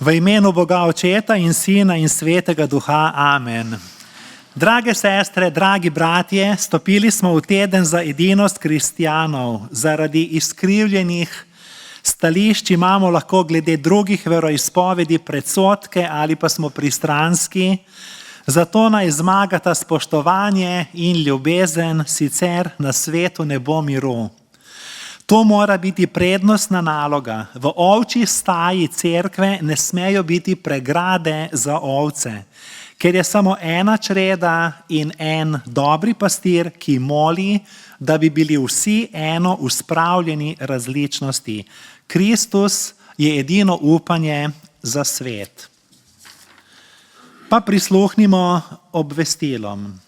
V imenu Boga Očeta in Sina in Svetega Duha. Amen. Drage sestre, dragi bratje, stopili smo v teden za edinost kristjanov. Zaradi izkrivljenih stališč imamo lahko glede drugih veroizpovedi predsodke ali pa smo pristranski. Zato naj zmagata spoštovanje in ljubezen, sicer na svetu ne bo miru. To mora biti prednostna naloga. V ovčji staji cerkve ne smejo biti pregrade za ovce, ker je samo ena čreda in en dobri pastir, ki moli, da bi bili vsi eno v spravljeni različnosti. Kristus je edino upanje za svet. Pa prisluhnimo obvestilom.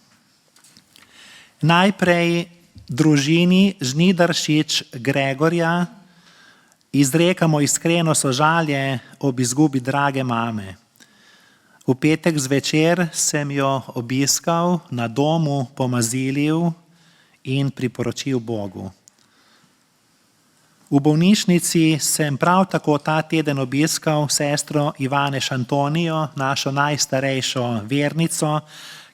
Najprej družini Žnidaršič Gregorja izrekamo iskreno sožalje ob izgubi drage mame. V petek zvečer sem jo obiskal na domu, pomazilil in priporočil Bogu. V bolnišnici sem prav tako ta teden obiskal sestro Ivaneš Antonijo, našo najstarejšo vernico,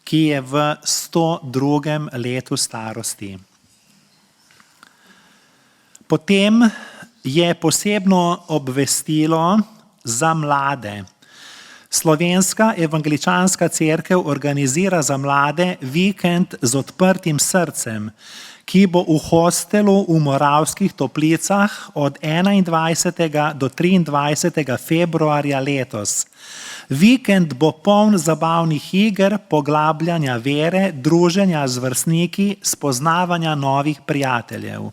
ki je v 102. letu starosti. Potem je posebno obvestilo za mlade. Slovenska evangeličanska cerkev organizira za mlade vikend z odprtim srcem, ki bo v hostelu v Moravskih Toplicah od 21. do 23. februarja letos. Vikend bo poln zabavnih iger, poglabljanja vere, druženja z vrstniki, spoznavanja novih prijateljev.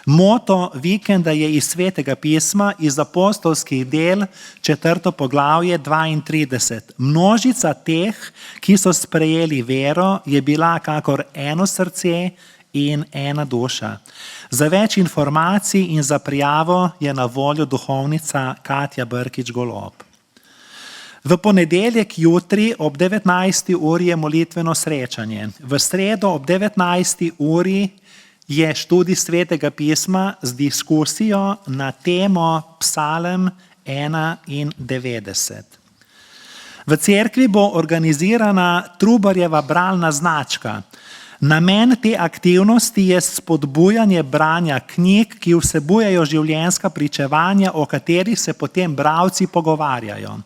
Moto vikenda je iz Svetega pisma, iz apostolskih del, 4. poglavje 32. Množica teh, ki so sprejeli vero, je bila kakor eno srce in ena duša. Za več informacij in za prijavo je na voljo duhovnica Katja Brkič Golob. V ponedeljek jutri ob 19. uri je molitveno srečanje. V sredo ob 19. uri je študij Svetega pisma z diskusijo na temo Psalem 91. V cerkvi bo organizirana Trubarjeva bralna značka. Namen te aktivnosti je spodbujanje branja knjig, ki vsebujejo življenjska pričevanja, o katerih se potem bralci pogovarjajo.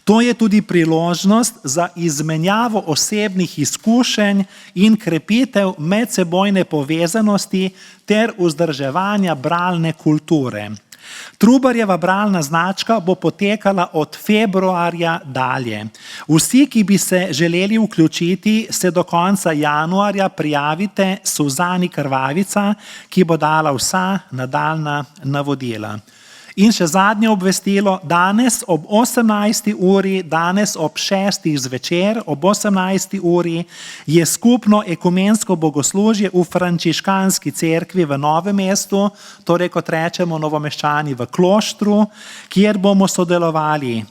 To je tudi priložnost za izmenjavo osebnih izkušenj in krepitev medsebojne povezanosti ter vzdrževanja bralne kulture. Trubarjeva bralna značka bo potekala od februarja dalje. Vsi, ki bi se želeli vključiti, se do konca januarja prijavite Suzani Krvavica, ki bo dala vsa nadaljnja navodila. In še zadnje obvestilo, danes ob 18. uri, danes ob 6. zvečer, ob 18. uri je skupno ekumensko bogoslužje v frančiškanski cerkvi v Novem mestu, torej kot rečemo Novomeščani v Kloštru, kjer bomo sodelovali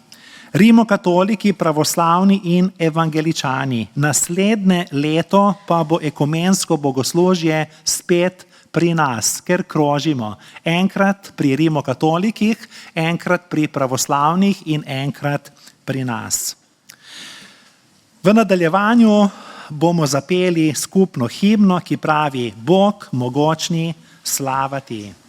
rimokatoliki, pravoslavni in evangeličani. Naslednje leto pa bo ekumensko bogoslužje spet pri nas, ker krožimo. Enkrat pri rimokatolikih, enkrat pri pravoslavnih in enkrat pri nas. V nadaljevanju bomo zapeli skupno himno, ki pravi: Bog mogočni, slava ti. Slava ti.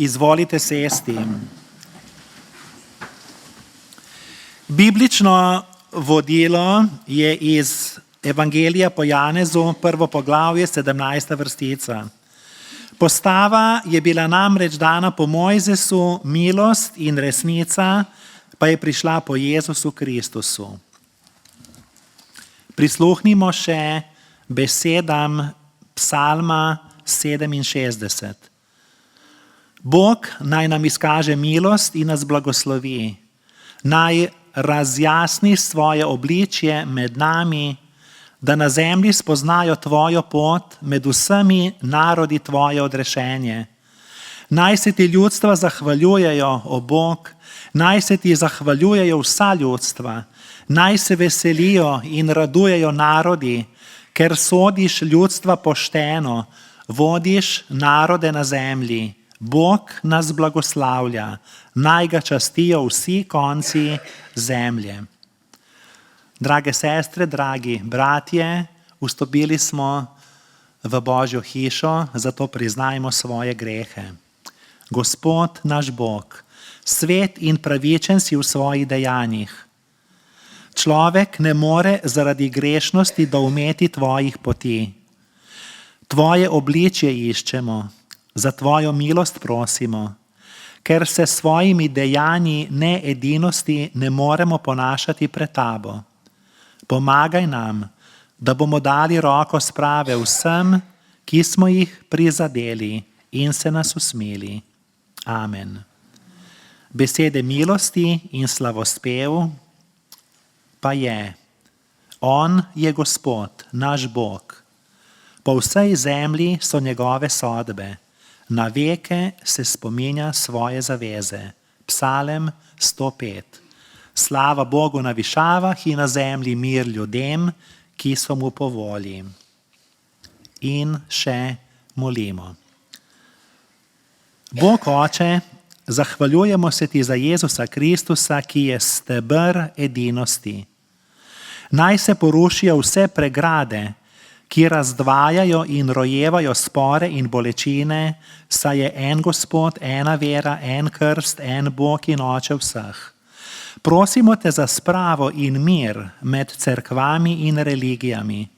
Izvolite sesti. Biblično vodilo je iz Evangelija po Janezu, 1. poglavje, 17. vrstica. Postava je bila namreč dana po Mojzesu, milost in resnica pa je prišla po Jezusu Kristusu. Prisluhnimo še besedam psalma 67. Bog naj nam izkaže milost in nas blagoslovi. Naj razjasni svoje obličje med nami, da na zemlji spoznajo tvojo pot, med vsemi narodi tvoje odrešenje. Naj se ti ljudstva zahvaljujejo, o Bog, naj se ti zahvaljujejo vsa ljudstva, naj se veselijo in radujejo narodi, ker sodiš ljudstva pošteno, vodiš narode na zemlji. Bog nas blagoslavlja, naj ga častijo vsi konci zemlje. Drage sestre, dragi bratje, vstopili smo v Božjo hišo, zato priznajmo svoje grehe. Gospod naš Bog, svet in pravičen si v svojih dejanjih. Človek ne more zaradi grešnosti doumeti tvojih poti. Tvoje obličje iščemo, za tvojo milost prosimo, ker se svojimi dejanji needinosti ne moremo ponašati pred tabo. Pomagaj nam, da bomo dali roko sprave vsem, ki smo jih prizadeli in se nas usmili. Amen. Besede milosti in slavospev pa je: On je Gospod, naš Bog. Po vsej zemlji so njegove sodbe. Na veke se spominja svoje zaveze. Psalem 105. Slava Bogu na višavah in na zemlji mir ljudem, ki so mu po volji. In še molimo. Bog Oče, zahvaljujemo se ti za Jezusa Kristusa, ki je steber edinosti. Naj se porušijo vse pregrade, ki razdvajajo in rojevajo spore in bolečine, saj je en Gospod, ena vera, en krst, en Bog in Oče vseh. Prosimo te za spravo in mir med cerkvami in religijami.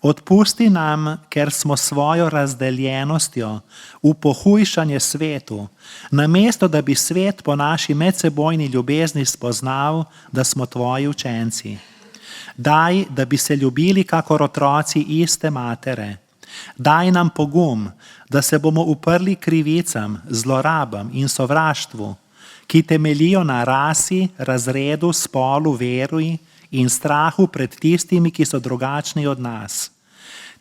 Odpusti nam, ker smo svojo razdeljenostjo v pohujšanje svetu, namesto da bi svet po naši medsebojni ljubezni spoznal, da smo tvoji učenci. Daj, da bi se ljubili kakor otroci iste matere. Daj nam pogum, da se bomo uprli krivicam, zlorabam in sovraštvu, ki temeljijo na rasi, razredu, spolu, veri in strahu pred tistimi, ki so drugačni od nas.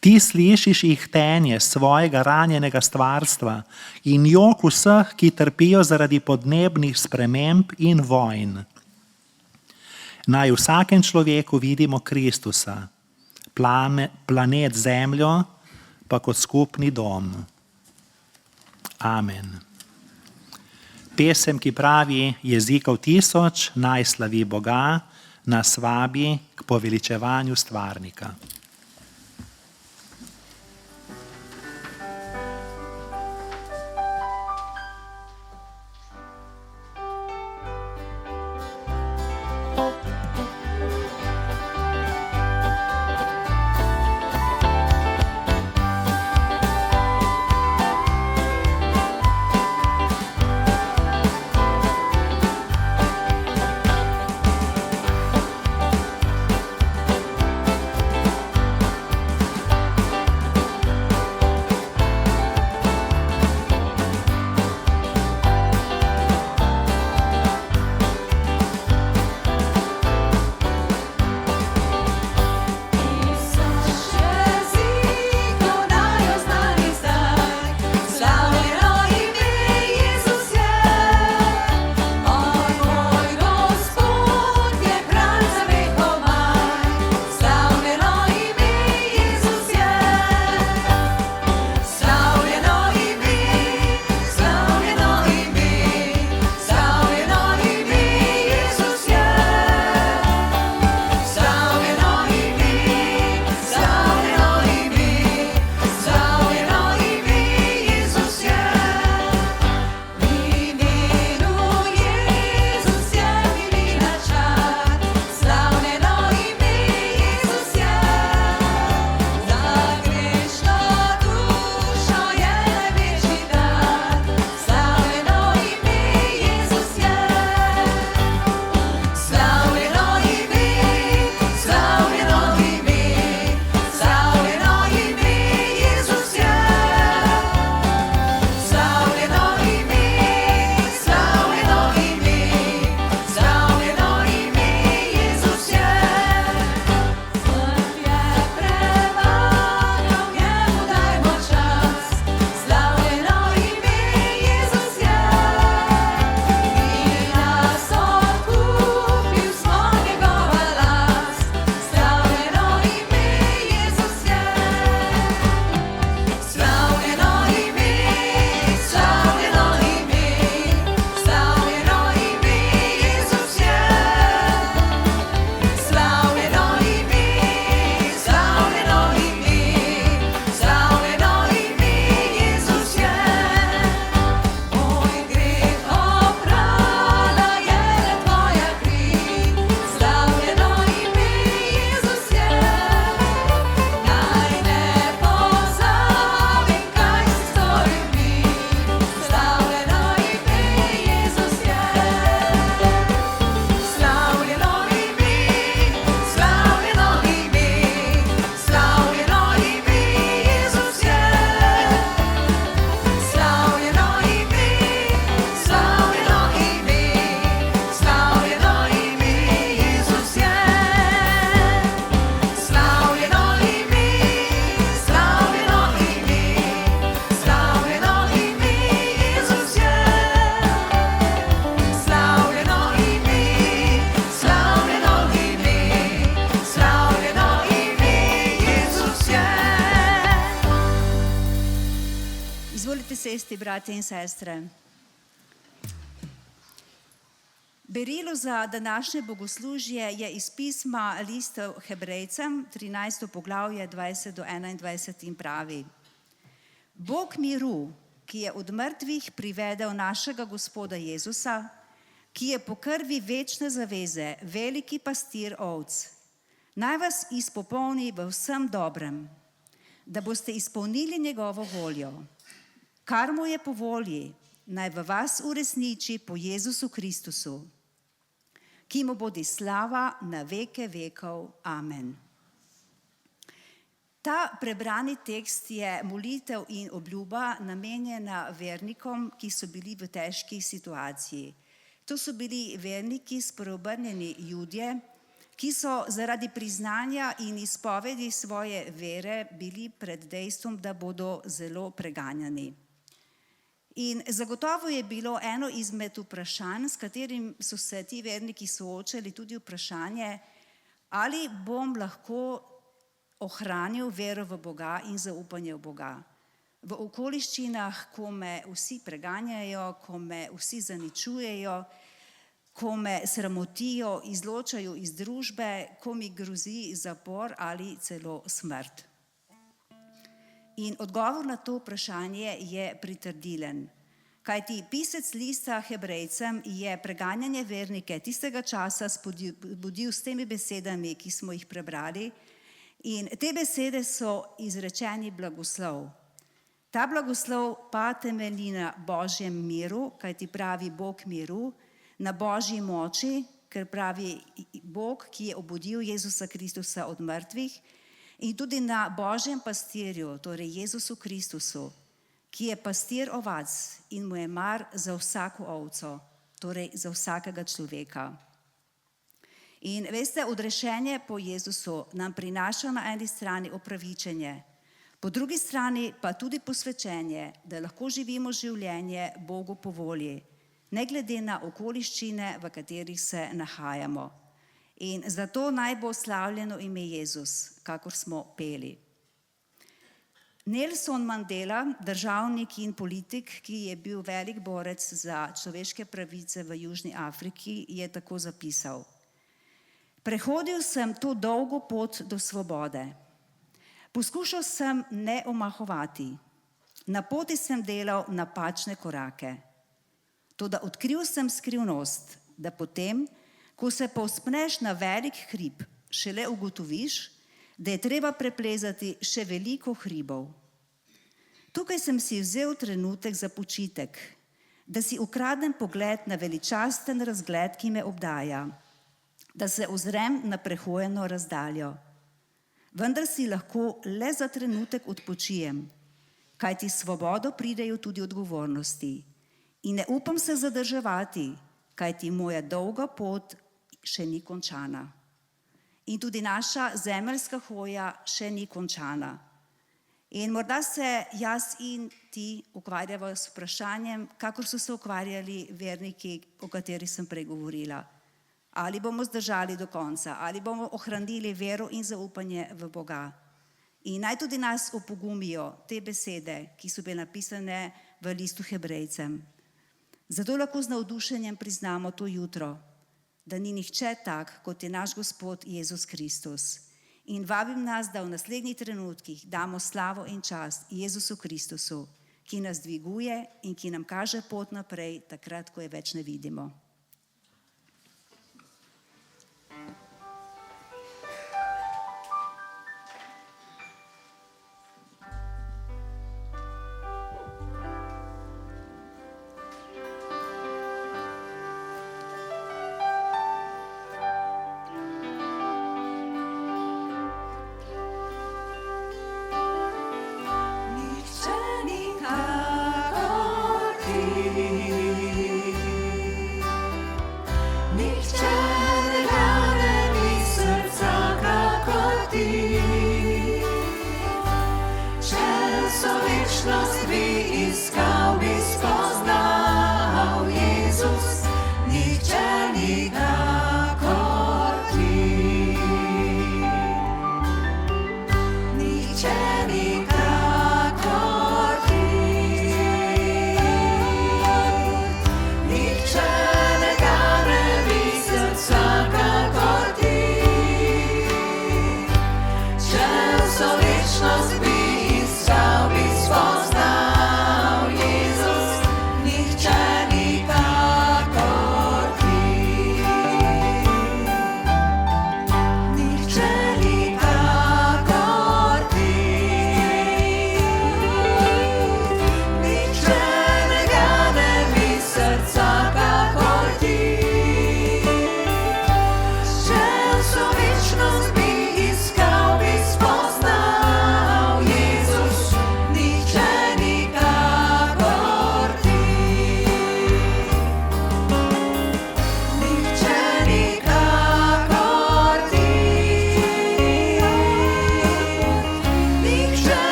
Ti slišiš ihtenje svojega ranjenega stvarstva in jok vseh, ki trpijo zaradi podnebnih sprememb in vojn. Naj v vsakem človeku vidimo Kristusa, planet Zemljo pa kot skupni dom. Amen. Pesem, ki pravi: jezikov 1000 naj slavi Boga, nas vabi k poveličevanju stvarnika. usesti, bratje in sestre. Berilo za današnje bogoslužje je iz pisma lista Hebrejcem, 13. poglavje, 20 do 21 in pravi: Bog miru, ki je od mrtvih privedel našega Gospoda Jezusa, ki je po krvi večne zaveze veliki pastir ovc, naj vas izpopolni v vsem dobrem, da boste izpolnili njegovo voljo. Kar mu je po volji, naj v vas uresniči po Jezusu Kristusu, ki mu bodi slava na veke vekov. Amen. Ta prebrani tekst je molitev in obljuba namenjena vernikom, ki so bili v težki situaciji. To so bili verniki, spreobrnjeni Judje, ki so zaradi priznanja in izpovedi svoje vere bili pred dejstvom, da bodo zelo preganjani. In zagotovo je bilo eno izmed vprašanj, s katerim so se ti verniki soočali, tudi vprašanje, ali bom lahko ohranil vero v Boga in zaupanje v Boga. V okoliščinah, ko me vsi preganjajo, ko me vsi zaničujejo, ko me sramotijo, izločajo iz družbe, ko mi grozi zapor ali celo smrt. In odgovor na to vprašanje je pritrdilen, kajti pisec lista Hebrejcem je preganjanje vernike tistega časa spodbudil s temi besedami, ki smo jih prebrali, in te besede so izrečeni blagoslov. Ta blagoslov pa temelji na Božjem miru, kajti pravi Bog miru, na Božji moči, ker pravi Bog, ki je obudil Jezusa Kristusa od mrtvih, in tudi na Božjem pastirju, torej Jezusu Kristusu, ki je pastir ovac in mu je mar za vsako ovco, torej za vsakega človeka. In veste, odrešenje po Jezusu nam prinaša na eni strani opravičenje, po drugi strani pa tudi posvečenje, da lahko živimo življenje Bogu po volji, ne glede na okoliščine, v katerih se nahajamo. In zato naj bo slavljeno ime Jezus, kakor smo peli. Nelson Mandela, državnik in politik, ki je bil velik borec za človeške pravice v Južni Afriki, je tako zapisal: Prehodil sem to dolgo pot do svobode. Poskušal sem ne omahovati. Na poti sem delal napačne korake. Toda odkril sem skrivnost, da potem, ko se povzpneš na velik hrib, šele ugotoviš, da je treba preplezati še veliko hribov. Tukaj sem si vzel trenutek za počitek, da si ukradem pogled na veličasten razgled, ki me obdaja, da se ozrem na prehojeno razdaljo. Vendar si lahko le za trenutek odpočijem, kajti s svobodo pridejo tudi odgovornosti. In ne upam se zadrževati, kajti moja dolga pot še ni končana. In tudi naša zemeljska hoja še ni končana. In morda se jaz in ti ukvarjamo s vprašanjem, kakor so se ukvarjali verniki, o katerih sem prej govorila. Ali bomo zdržali do konca, ali bomo ohranili vero in zaupanje v Boga. In naj tudi nas opogumijo te besede, ki so bile napisane v listu Hebrejcem. Zato lahko z navdušenjem priznamo to jutro, da ni nihče tak, kot je naš Gospod Jezus Kristus. In vabim nas, da v naslednjih trenutkih damo slavo in čast Jezusu Kristusu, ki nas dviguje in ki nam kaže pot naprej, takrat, ko je več ne vidimo.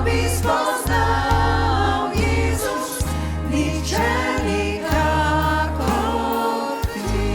bi spoznal Jezus, nihče nikakor ti.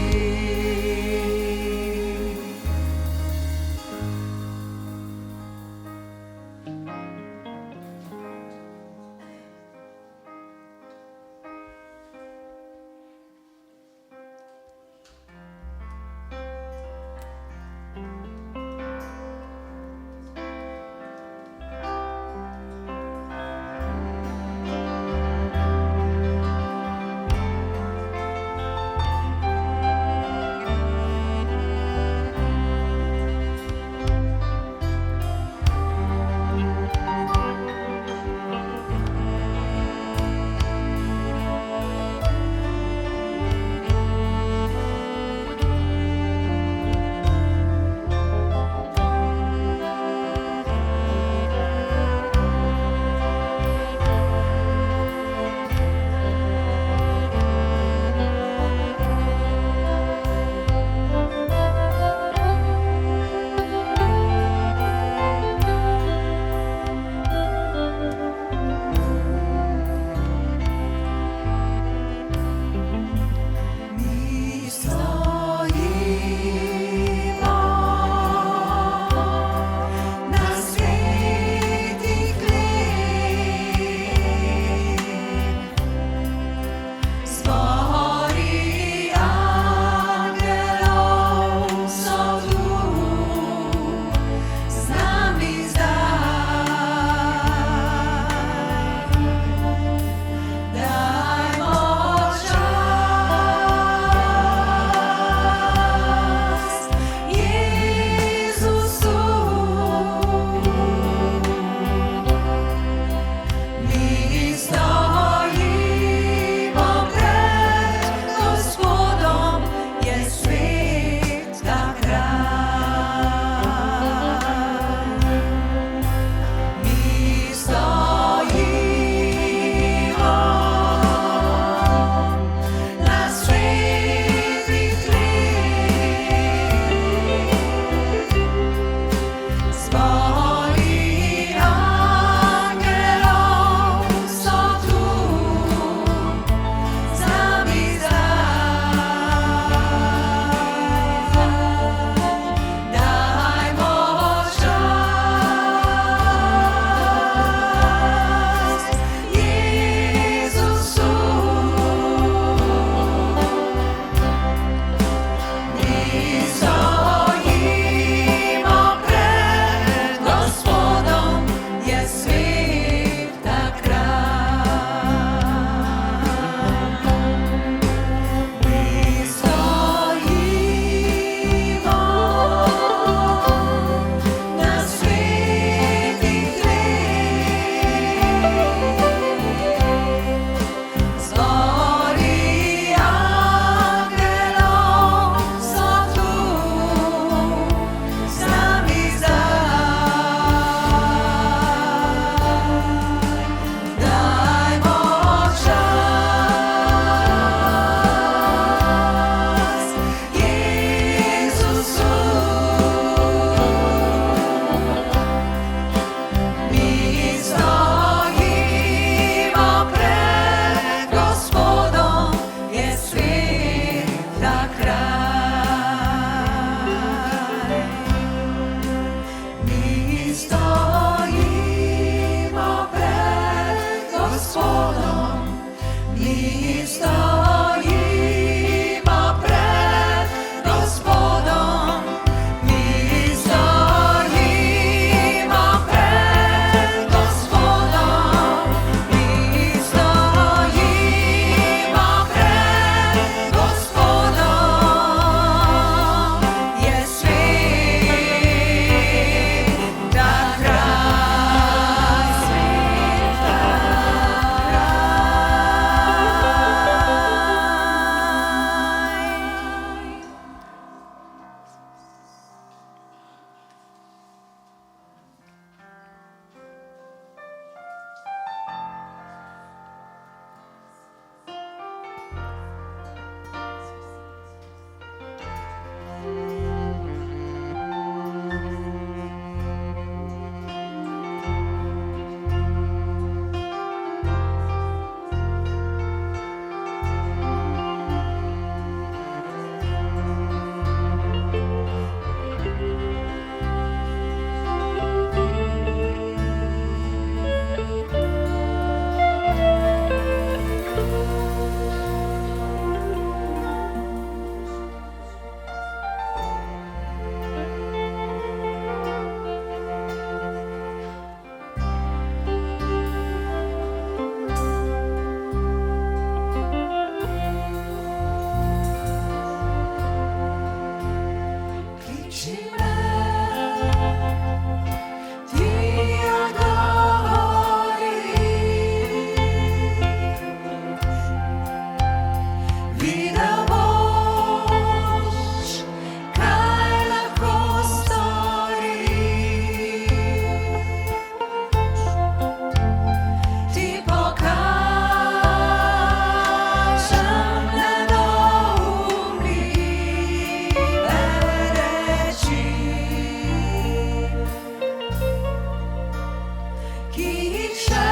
še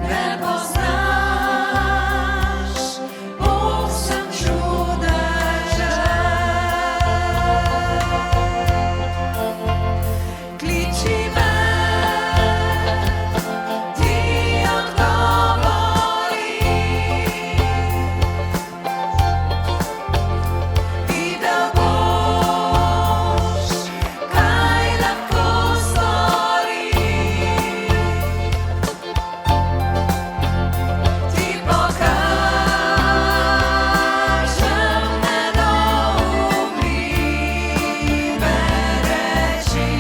ne poznaš, Bog sem čudežen. Kliči me, ti odgovori, videl boš, kaj lahko storim. Ti pokažem nedoumljive reči,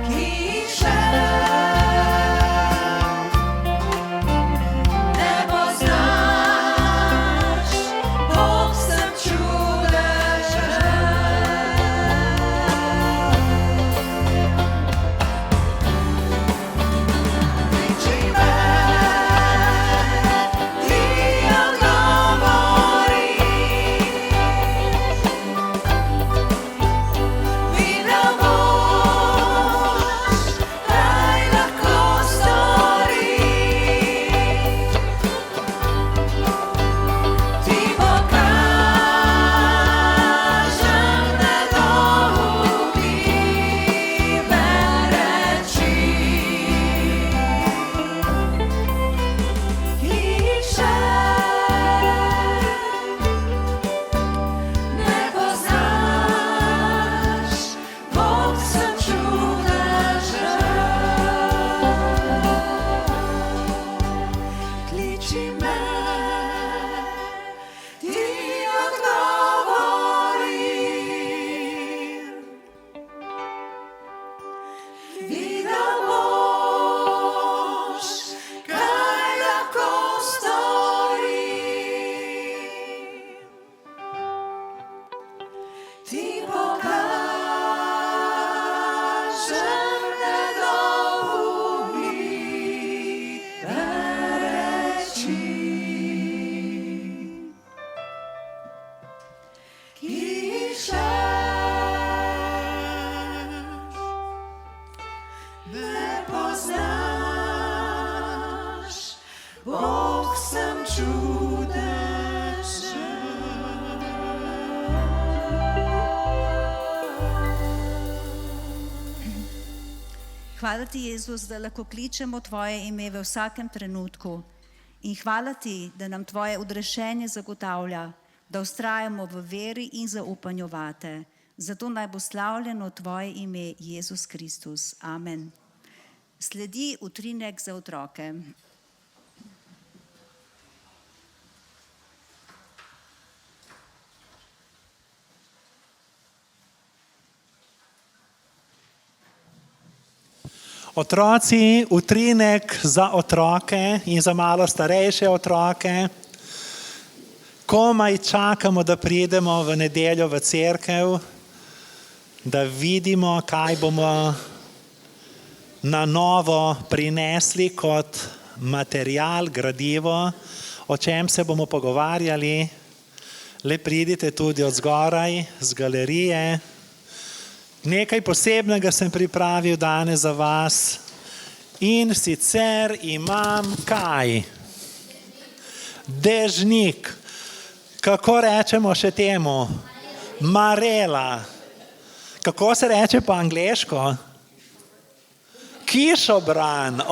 ki še ne poznaš, Bog sem čudežen. Kliči me, ti odgovori, videl boš, kaj lahko storim. Ti pokažem nedoumljive reči, ki še ne poznaš, Bog sem čudežen. Kliči me, ti odgovori, videl boš, kaj lahko storim. Ti pokažem nedoumljive reči, ki še ne poznaš, Bog sem čudežen. Hvala ti, Jezus, da lahko kličemo tvoje ime v vsakem trenutku. In hvala ti, da nam tvoje odrešenje zagotavlja, da vztrajamo v veri in zaupanju vate. Zato naj bo slavljeno tvoje ime, Jezus Kristus. Amen. Sledi utrinek za otroke. Otroci, utrinek za otroke in za malo starejše otroke. Komaj čakamo, da pridemo v nedeljo v cerkev, da vidimo, kaj bomo na novo prinesli kot material, gradivo, o čem se bomo pogovarjali. Le pridite tudi od zgoraj, z galerije. Nekaj posebnega sem pripravil danes za vas in sicer imam kaj? Dežnik. Kako rečemo še temu? Marela. Kako se reče po angleško? Kišobran.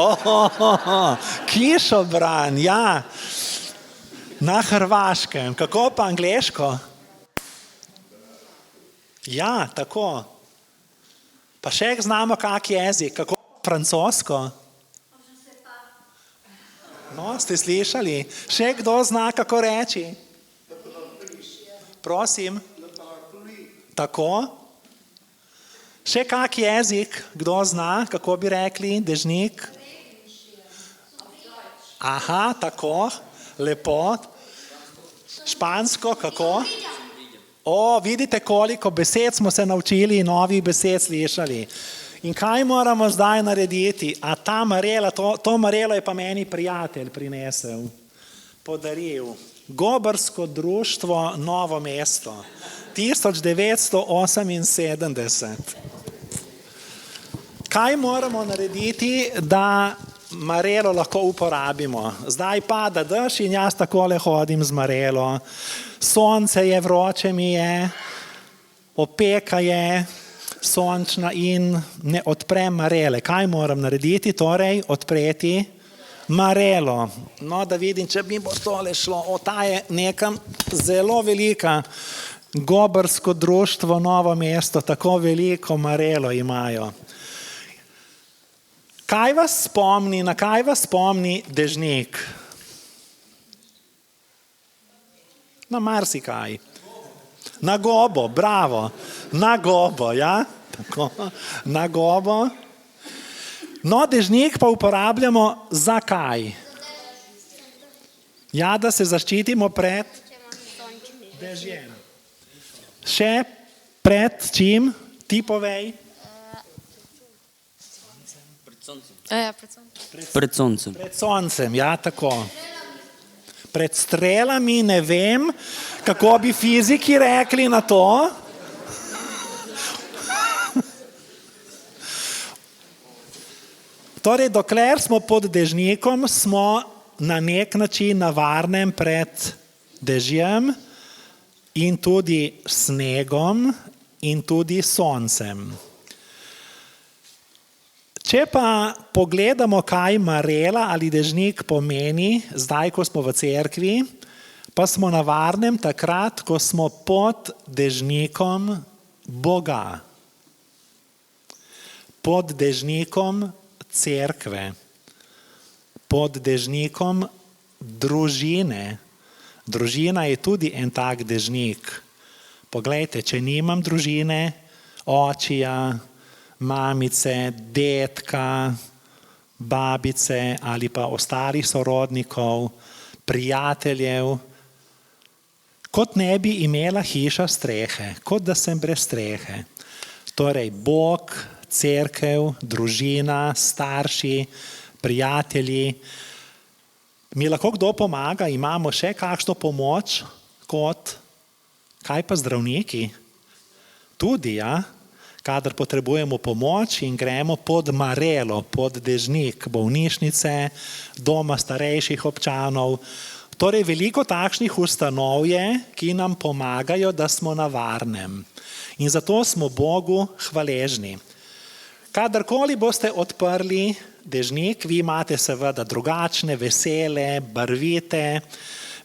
Kišobran, ja. Na hrvaškem. Kako po angleško? Ja, tako. Pa še znamo kak jezik, kako francosko? No, ste slišali? Še kdo zna, kako reči? Prosim. Tako? Še kak jezik, kdo zna, kako bi rekli, dežnik? Aha, tako, lepo. Špansko, kako? O, vidite, koliko besed smo se naučili in novih besed slišali. In kaj moramo zdaj narediti? A ta marela, to marelo je pa meni prijatelj prinesel, podaril. Gobarsko društvo Novo mesto. 1978. Kaj moramo narediti, da marelo lahko uporabimo? Zdaj pada dež in jaz takole hodim z marelo. Sonce je, vroče mi je, opeka je, sončna in ne odprem marele. Kaj moram narediti? Torej, odpreti marelo. No, da vidim, če mi bo tole šlo. O, ta je nekam zelo velika. Gobarsko društvo Novo mesto, tako veliko marelo imajo. Kaj vas spomni, na kaj vas spomni dežnik? Na marsikaj. Na gobo, bravo. Na gobo, ja? Tako, na gobo. No, dežnik pa uporabljamo za kaj? Ja, da se zaščitimo pred dežjem. Še pred čim? Ti povej. Pred soncem. Pred soncem, ja, tako. Pred strelami ne vem, kako bi fiziki rekli na to. Torej, dokler smo pod dežnikom, smo na nek način na varnem pred dežjem in tudi snegom in tudi soncem. Če pa pogledamo, kaj marela ali dežnik pomeni, zdaj, ko smo v cerkvi, pa smo na varnem takrat, ko smo pod dežnikom Boga. Pod dežnikom cerkve. Pod dežnikom družine. Družina je tudi en tak dežnik. Poglejte, če nimam družine, očija, mamice, dedka, babice ali pa ostalih sorodnikov, prijateljev, kot ne bi imela hiša strehe, kot da sem brez strehe. Torej, Bog, cerkev, družina, starši, prijatelji. Mi lahko kdo pomaga, imamo še kakšno pomoč kot, kaj pa zdravniki? Tudi, ja? Kadar potrebujemo pomoč in gremo pod marelo, pod dežnik, bolnišnice, doma starejših občanov. Torej, veliko takšnih ustanov je, ki nam pomagajo, da smo na varnem. In zato smo Bogu hvaležni. Kadarkoli boste odprli dežnik, vi imate seveda drugačne, vesele, barvite,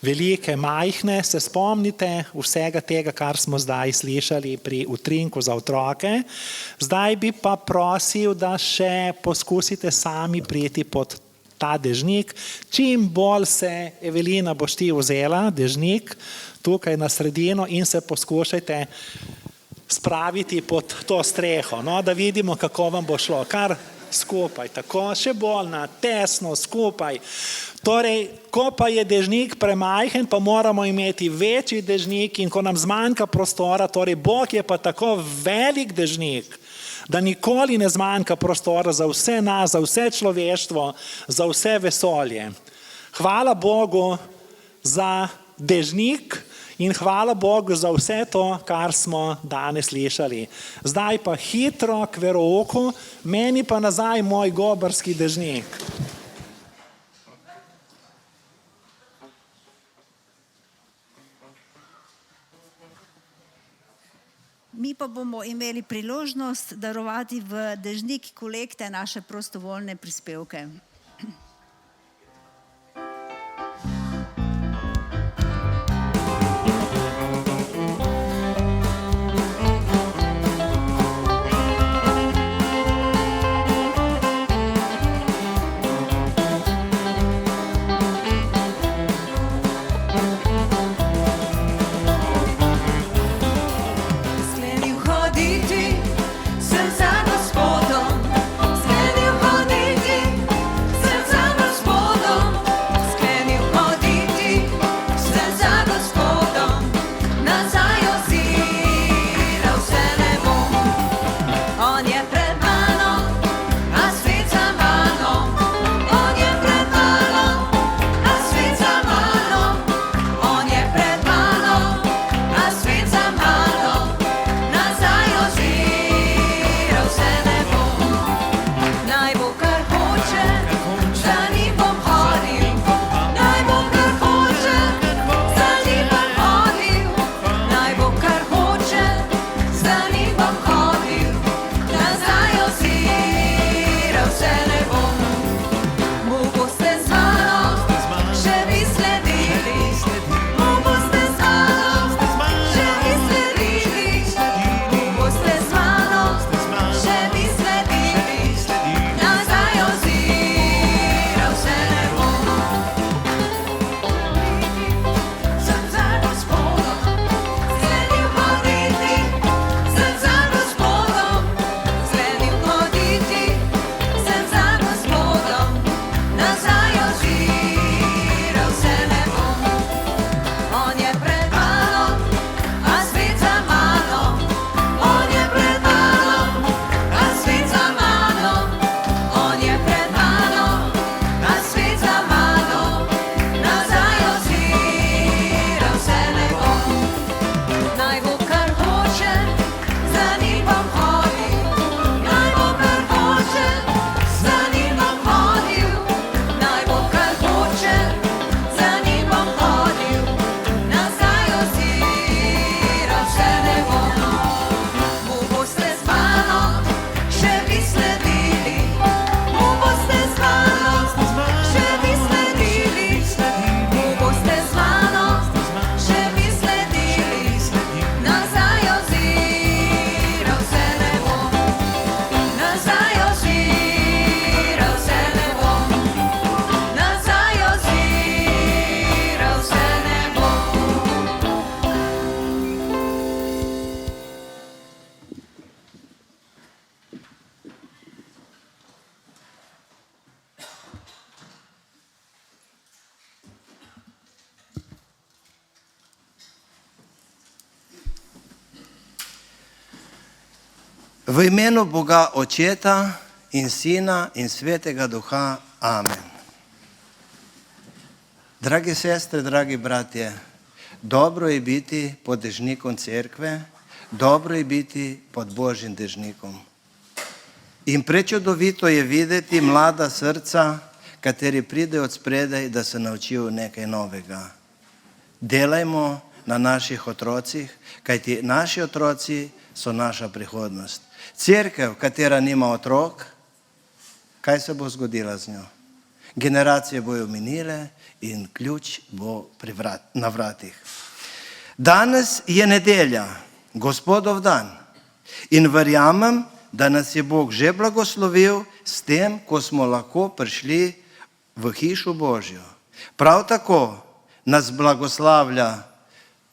velike, majhne, se spomnite vsega tega, kar smo zdaj slišali pri utrinku za otroke. Zdaj bi pa prosil, da še poskusite sami priti pod ta dežnik. Čim bolj se, Evelina, boš ti vzela dežnik tukaj na sredino in se poskušajte spraviti pod to streho, no, da vidimo, kako vam bo šlo. Kar skupaj, tako, še bolj na tesno, skupaj. Torej, ko pa je dežnik premajhen, pa moramo imeti večji dežnik in ko nam zmanjka prostora, torej Bog je pa tako velik dežnik, da nikoli ne zmanjka prostora za vse nas, za vse človeštvo, za vse vesolje. Hvala Bogu za dežnik in hvala Bogu za vse to, kar smo danes slišali. Zdaj pa hitro k verouku, meni pa nazaj moj gobarski dežnik. Mi pa bomo imeli priložnost darovati v dežnik kolekte naše prostovoljne prispevke. Sklenil hoditi sem za Gospodom, sklenil hoditi sem za Gospodom, sklenil hoditi sem za Gospodom, nazaj oziral se ne bom. On je pred mano, a svet za mano, on je pred mano, a svet za mano, on je pred mano, a svet za mano. njim bom hodil, nazaj oziral se ne bom. Mu boste z mano še vi sledili, mu boste z mano še vi sledili, mu boste z mano še vi sledili, nazaj oziral se ne bom. Sem za Gospodom, sklenil hoditi, sem za Gospodom, sklenil hoditi, sem za Gospodom, nazaj oziral se ne bom. On je pred mano, a svet za mano, on je pred mano, a svet za mano, on je pred mano, a svet za mano, nazaj oziral se ne bom. Naj bo kar hoče, za njim bom hodil, naj bo kar hoče, za njim bom hodil, naj bo kar hoče, za njim bom hodil, nazaj oziral se ne bom. Mu boste z mano še vi sledili, mu boste z mano še vi sledili, mu boste z mano še vi sledili, nazaj oziral se ne bom, nazaj oziral se ne bom, nazaj oziral se ne bom. V imenu Boga Očeta in Sina in Svetega Duha. Amen. Drage sestre, dragi bratje, dobro je biti pod dežnikom cerkve, dobro je biti pod Božjim dežnikom. In prečudovito je videti mlada srca, kateri pridejo od spredaj, da se naučijo nekaj novega. Delajmo na naših otrocih, kajti naši otroci so naša prihodnost. Cerkev, katera nima otrok, kaj se bo zgodila z njo? Generacije bojo minile in ključ bo na vratih. Danes je nedelja, Gospodov dan, in verjamem, da nas je Bog že blagoslovil s tem, ko smo lahko prišli v hišo Božjo. Prav tako nas blagoslavlja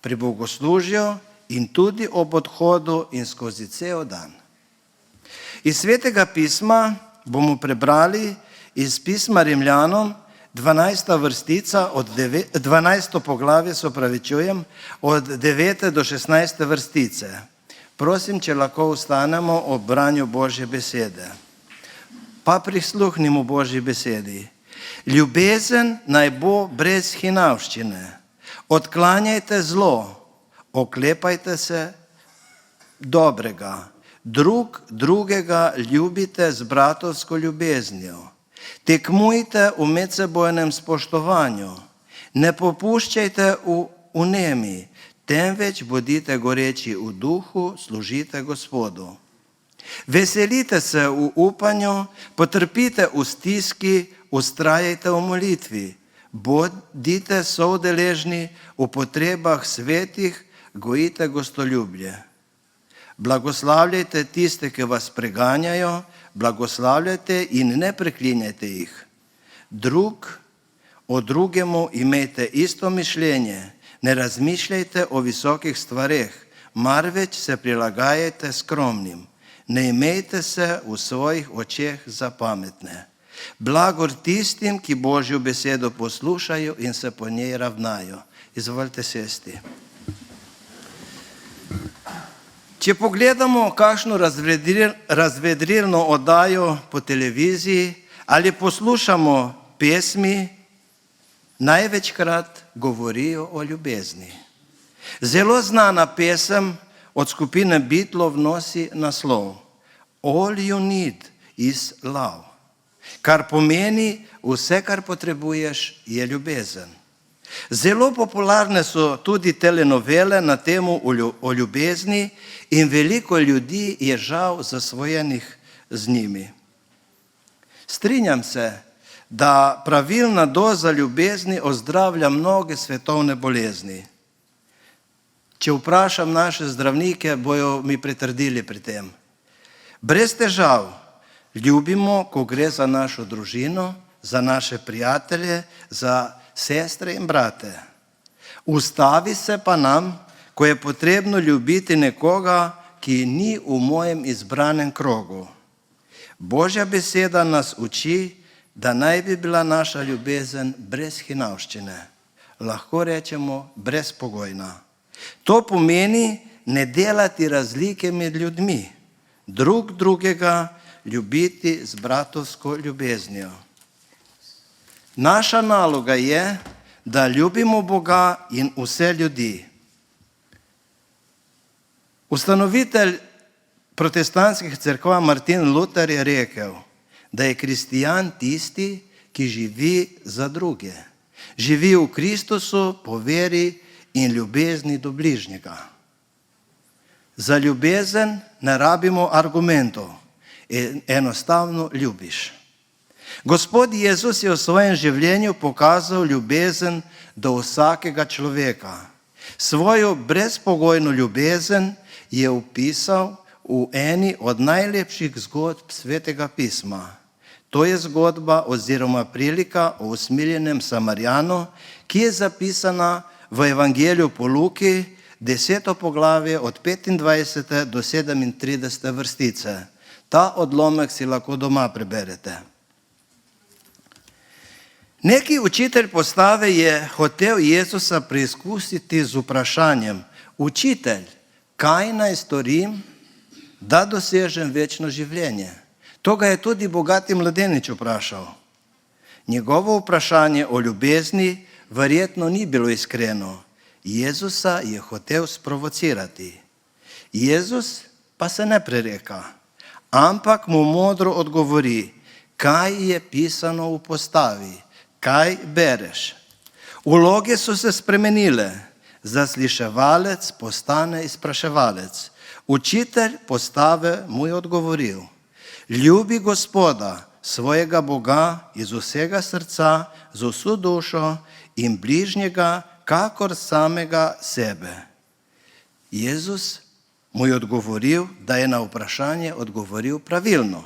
pri bogoslužju in tudi ob odhodu in skozi cel dan. Iz Svetega pisma bomo prebrali iz pisma Rimljanom 12. vrstica, 12. poglavje, od 9. do 16. vrstice. Prosim, če lahko ustanemo ob branju Božje besede. Pa prisluhnimo Božji besedi. Ljubezen naj bo brez hinavščine. Odklanjajte zlo, oklepajte se dobrega. Drug drugega ljubite z bratovsko ljubeznijo. Tekmujte v medsebojnem spoštovanju. Ne popuščajte v vnemi, temveč bodite goreči v duhu, služite Gospodu. Veselite se v upanju, potrpite v stiski, vztrajajte v molitvi. Bodite soudeležni v potrebah svetih, gojite gostoljublje. Blagoslavljajte tiste, ki vas preganjajo, blagoslavljajte in ne preklinjajte jih. Drug o drugemu imejte isto mišljenje, ne razmišljajte o visokih stvareh, marveč se prilagajajte skromnim. Ne imejte se v svojih očeh za pametne. Blagor tistim, ki Božjo besedo poslušajo in se po njej ravnajo. Izvolite sesti. Če pogledamo kakšno razvedrilno oddajo po televiziji ali poslušamo pesmi, največkrat govorijo o ljubezni. Zelo znana pesem od skupine Beatlov nosi naslov All you need is love, kar pomeni, vse, kar potrebuješ, je ljubezen. Zelo popularne so tudi telenovele na temo o ljubezni in veliko ljudi je žal zasvojenih z njimi. Strinjam se, da pravilna doza ljubezni ozdravlja mnoge svetovne bolezni. Če vprašam naše zdravnike, bojo mi pritrdili pri tem. Brez težav ljubimo, ko gre za našo družino, za naše prijatelje, za sestre in brate. Ustavi se pa nam, ko je potrebno ljubiti nekoga, ki ni v mojem izbranem krogu. Božja beseda nas uči, da naj bi bila naša ljubezen brez hinavščine. Lahko rečemo brezpogojna. To pomeni ne delati razlike med ljudmi, drug drugega ljubiti z bratovsko ljubeznijo. Naša naloga je, da ljubimo Boga in vse ljudi. Ustanovitelj protestantskih cerkva Martin Luther je rekel, da je kristijan tisti, ki živi za druge. Živi v Kristusu po veri in ljubezni do bližnjega. Za ljubezen ne rabimo argumentov, enostavno ljubiš. Gospod Jezus je v svojem življenju pokazal ljubezen do vsakega človeka. Svojo brezpogojno ljubezen je opisal v eni od najlepših zgodb Svetega pisma. To je zgodba oziroma prilika o usmiljenem Samarijanu, ki je zapisana v Evangeliju po Luki, 10. poglavje od 25. do 37. vrstice. Ta odlomek si lahko doma preberete. Neki učitelj postave je hotel Jezusa preizkusiti z vprašanjem: Učitelj, kaj naj storim, da dosežem večno življenje? To ga je tudi bogati mladenič vprašal. Njegovo vprašanje o ljubezni verjetno ni bilo iskreno. Jezusa je hotel sprovocirati. Jezus pa se ne prereka, ampak mu modro odgovori, kaj je pisano v postavi, kaj bereš. Vloge so se spremenile. Zasliševalec postane izpraševalec. Učitelj postave mu je odgovoril: ljubi Gospoda, svojega Boga iz vsega srca, z vso dušo in bližnjega, kakor samega sebe. Jezus mu je odgovoril, da je na vprašanje odgovoril pravilno.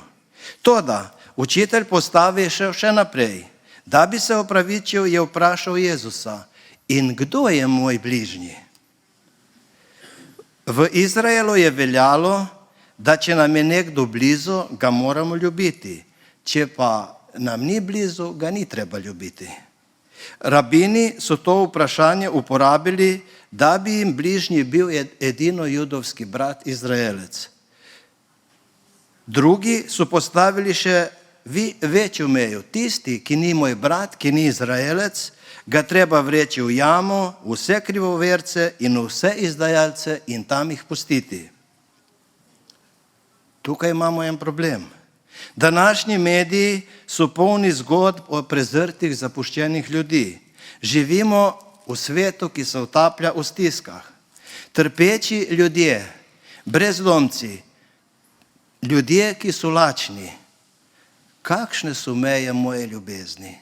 Toda učitelj postave je šel še naprej. Da bi se opravičil, je vprašal Jezusa: in kdo je moj bližnji? V Izraelu je veljalo, da če nam je nekdo blizu, ga moramo ljubiti. Če pa nam ni blizu, ga ni treba ljubiti. Rabini so to vprašanje uporabili, da bi jim bližnji bil edino judovski brat Izraelec. Drugi so postavili še večjo mejo. Tisti, ki ni moj brat, ki ni Izraelec, ga treba vreči v jamo, vse krivoverce in vse izdajalce in tam jih pustiti. Tukaj imamo en problem. Današnji mediji so polni zgodb o prezrtih, zapuščenih ljudi. Živimo v svetu, ki se utaplja v stiskah. Trpeči ljudje, brezdomci, ljudje, ki so lačni. Kakšne so meje moje ljubezni?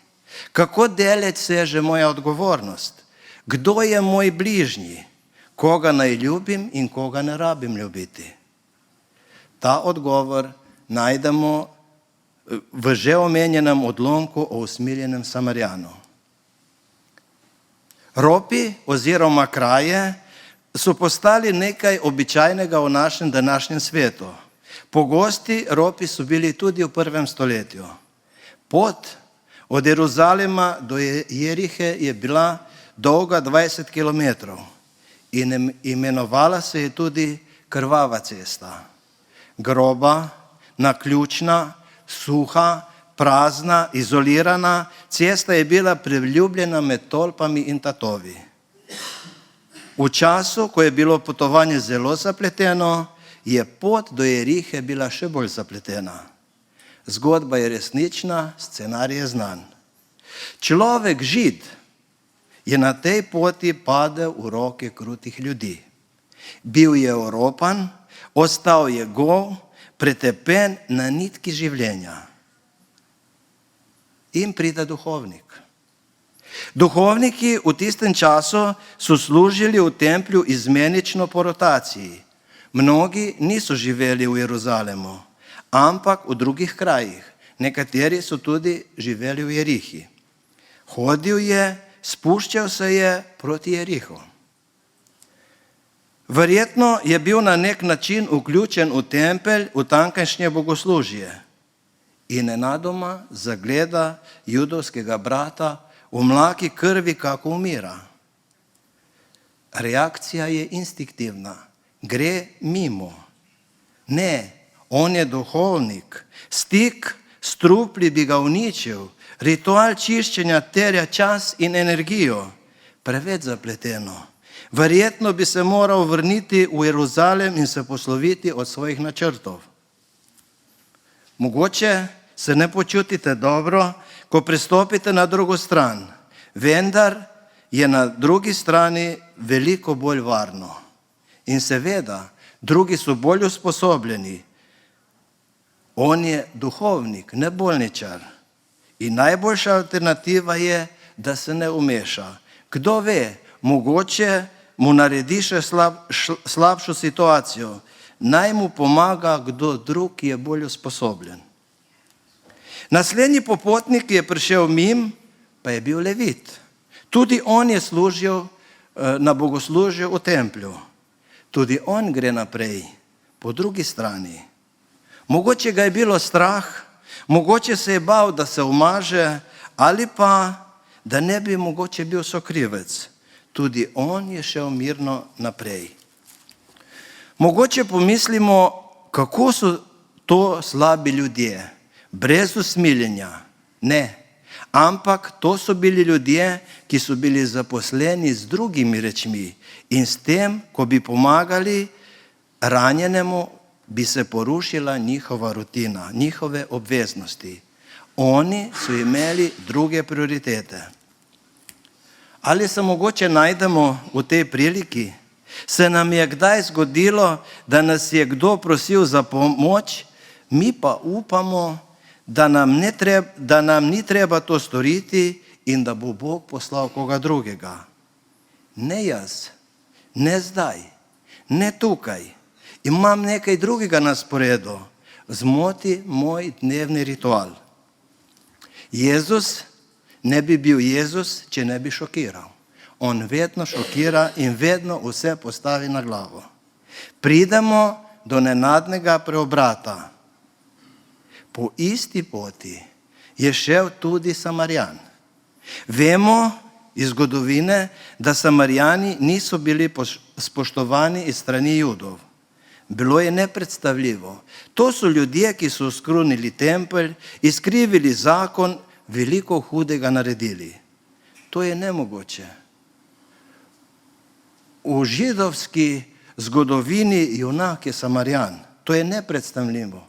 Kako daleč seže moja odgovornost? Kdo je moj bližnji? Koga naj ljubim in koga ne rabim ljubiti? Ta odgovor najdemo v že omenjenem odlomku o usmiljenem Samarijanu. Ropi oziroma kraje so postali nekaj običajnega v našem današnjem svetu. Pogosti ropi so bili tudi v 1. stoletju. Pot od Jeruzalema do Jerihe je bila dolga 20 kilometrov in imenovala se je tudi krvava cesta. Groba, naključna, suha, prazna, izolirana, cesta je bila priljubljena med tolpami in tatovi. V času, ko je bilo potovanje zelo zapleteno, je pot do Jerihe bila še bolj zapletena. Zgodba je resnična, scenarij je znan. Človek Žid je na tej poti padel v roke krutih ljudi. Bil je oropan, ostal je gol, pretepen na nitki življenja. In pride duhovnik. Duhovniki v tistem času so služili v templju izmenično po rotaciji. Mnogi niso živeli v Jeruzalemu, ampak v drugih krajih. Nekateri so tudi živeli v Jerihi. Hodil je, spuščal se je proti Jerihu. Verjetno je bil na nek način vključen v tempelj, v tamkajšnje bogoslužje. In nenadoma zagleda judovskega brata v mlaki krvi, kako umira. Reakcija je instinktivna. Gre mimo. Ne, on je duhovnik. Stik s trupli bi ga uničil. Ritual čiščenja terja čas in energijo. Preveč zapleteno. Verjetno bi se moral vrniti v Jeruzalem in se posloviti od svojih načrtov. Mogoče se ne počutite dobro, ko prestopite na drugo stran, vendar je na drugi strani veliko bolj varno. In seveda, drugi so bolj usposobljeni. On je duhovnik, ne bolničar. In najboljša alternativa je, da se ne umeša. Kdo ve, mogoče mu naredi še slabšo situacijo. Naj mu pomaga kdo drug, ki je bolj usposobljen. Naslednji popotnik, ki je prišel mim, pa je bil Levit. Tudi on je služil na bogoslužju v templju. Tudi on gre naprej, po drugi strani. Mogoče ga je bilo strah, mogoče se je bal, da se umaže, ali pa, da ne bi mogoče bil sokrivec. Tudi on je šel mirno naprej. Mogoče pomislimo, kako so to slabi ljudje, brez usmiljenja. Ne, ampak to so bili ljudje, ki so bili zaposleni z drugimi rečmi in s tem, ko bi pomagali ranjenemu, bi se porušila njihova rutina, njihove obveznosti. Oni so imeli druge prioritete. Ali se mogoče najdemo v tej priliki? Se nam je kdaj zgodilo, da nas je kdo prosil za pomoč, mi pa upamo, da nam ni treba to storiti in da bo Bog poslal koga drugega. Ne jaz, ne zdaj, ne tukaj. Imam nekaj drugega na sporedu. Zmoti moj dnevni ritual. Jezus ne bi bil Jezus, če ne bi šokiral. On vedno šokira in vedno vse postavi na glavo. Pridemo do nenadnega preobrata. Po isti poti je šel tudi Samarjan. Vemo iz zgodovine, da Samarijani niso bili spoštovani iz strani Judov. Bilo je nepredstavljivo. To so ljudje, ki so skrunili tempelj, izkrivili zakon, veliko hudega naredili. To je nemogoče. V židovski zgodovini junak je Samarjan. To je nepredstavljivo.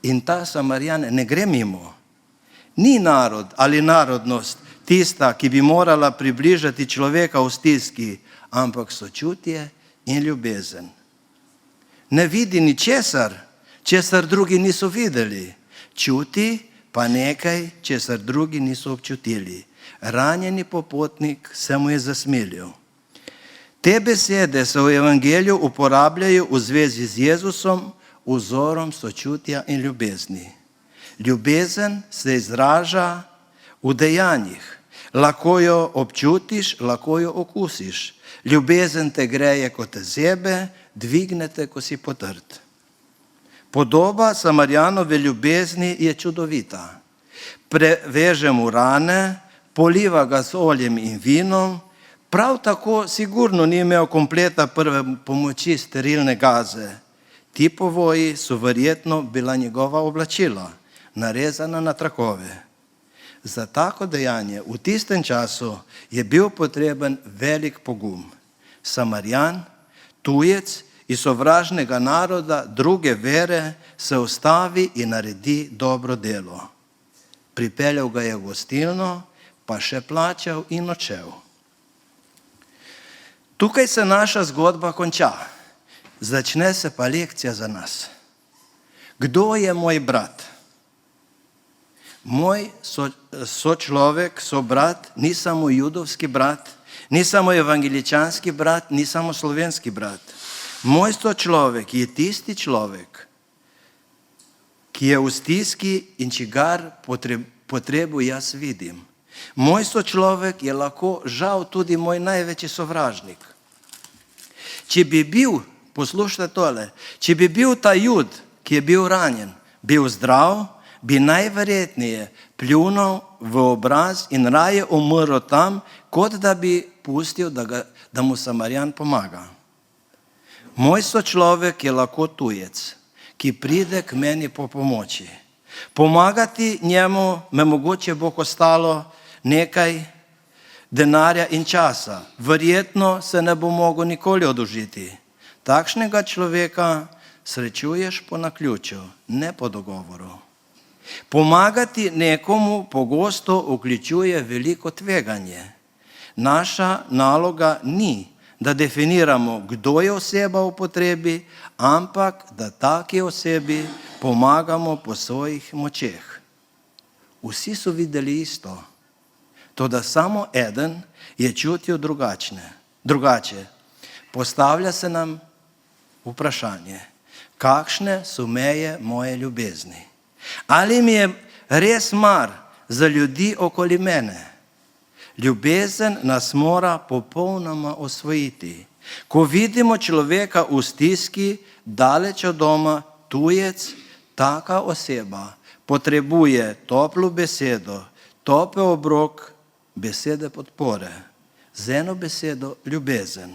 In ta Samarjan ne gre mimo. Ni narod ali narodnost tista, ki bi morala približati človeka v stiski, ampak sočutje in ljubezen. Ne vidi ničesar, česar drugi niso videli. Čuti pa nekaj, česar drugi niso občutili. Ranjeni popotnik se mu je zasmilil. Te besede se v evangeliju uporabljajo v zvezi z Jezusom, vzorom sočutja in ljubezni. Ljubezen se izraža v dejanjih. Lahko jo občutiš, lahko jo okusiš. Ljubezen te greje, ko te zebe, dvignete, ko si potrt. Podoba Samarjanove ljubezni je čudovita. Preveže mu rane, poliva ga z oljem in vinom, prav tako sigurno ni imel kompleta prve pomoči sterilne gaze. Ti povoji so verjetno bila njegova oblačila, narezana na trakove. Za tako dejanje v tistem času je bil potreben velik pogum. Samarjan, tujec iz sovražnega naroda druge vere, se ustavi in naredi dobro delo. Pripeljal ga je v gostilno, pa še plačal in odšel. Tukaj se naša zgodba konča. Začne se pa lekcija za nas. Kdo je moj brat? Moj sočlovek, sobrat, ni samo judovski brat, ni samo evangeličanski brat, ni samo slovenski brat. Moj sočlovek je tisti človek, ki je v stiski in čigar potrebu jaz vidim. Moj sočlovek je lahko žal tudi moj največji sovražnik. Če bi bil, poslušajte tole, če bi bil ta Jud, ki je bil ranjen, bil zdrav, bi najverjetneje pljunil v obraz in raje umrl tam, kot da bi pustil, da mu Samarijan pomaga. Moj sočlovek je lahko tujec, ki pride k meni po pomoči. Pomagati njemu me mogoče bo kostalo nekaj denarja in časa. Verjetno se ne bo mogel nikoli oddolžiti. Takšnega človeka srečuješ po naključju, ne po dogovoru. Pomagati nekomu pogosto vključuje veliko tveganje. Naša naloga ni, da definiramo, kdo je oseba v potrebi, ampak da taki osebi pomagamo po svojih močeh. Vsi so videli isto, toda samo eden je čutil drugače. Postavlja se nam vprašanje, kakšne so meje moje ljubezni? Ali mi je res mar za ljudi okoli mene? Ljubezen nas mora popolnoma osvojiti. Ko vidimo človeka v stiski, daleč od doma, tujec, taka oseba potrebuje toplo besedo, topel obrok, besede podpore. Z eno besedo ljubezen.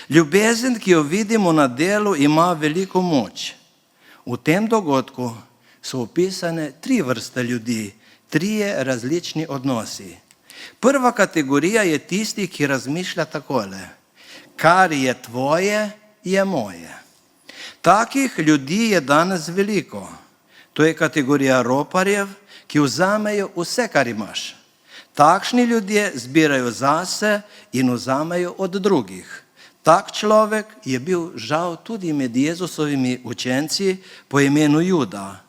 Ljubezen, ki jo vidimo na delu, ima veliko moč. V tem dogodku so opisane 3 vrste ljudi, 3 različni odnosi. Prva kategorija je tisti, ki razmišlja takole: kar je tvoje, je moje. Takih ljudi je danes veliko. To je kategorija roparjev, ki vzamejo vse, kar imaš. Takšni ljudje zbirajo zase in vzamejo od drugih. Tak človek je bil žal tudi med Jezusovimi učenci po imenu Juda.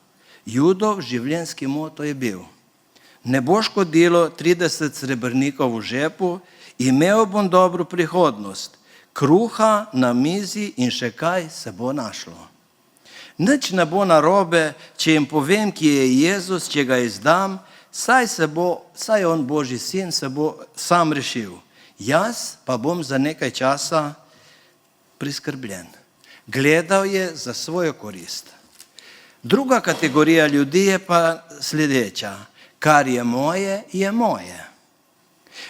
Judov življenjski moto je bil: ne bo škodilo 30 srebrnikov v žepu, imel bom dobro prihodnost, kruha na mizi in še kaj se bo našlo. Nič ne bo narobe, če jim povem, ki je Jezus, če ga izdam, saj on Božji sin se bo sam rešil. Jaz pa bom za nekaj časa priskrbljen. Gledal je za svojo korist. Druga kategorija ljudi je pa sledeča: kar je moje, je moje.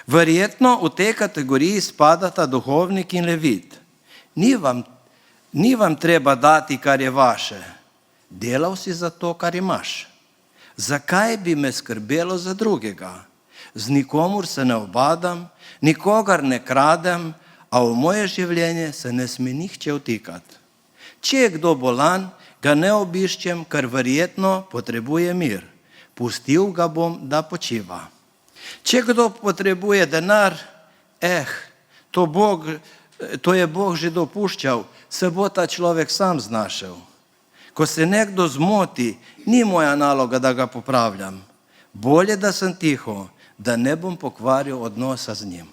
Verjetno v tej kategoriji spadata duhovnik in levit. Ni vam treba dati, kar je vaše. Delal si za to, kar imaš. Zakaj bi me skrbelo za drugega? Z nikomur se ne obadam, nikogar ne kradem, a v moje življenje se ne sme nihče vtikati. Če je kdo bolan, ga ne obiščem, ker verjetno potrebuje mir. Pustil ga bom, da počiva. Če kdo potrebuje denar, to je Bog že dopuščal, se bo ta človek sam znašel. Ko se nekdo zmoti, ni moja naloga, da ga popravljam. Bolje, da sem tiho, da ne bom pokvaril odnosa z njim.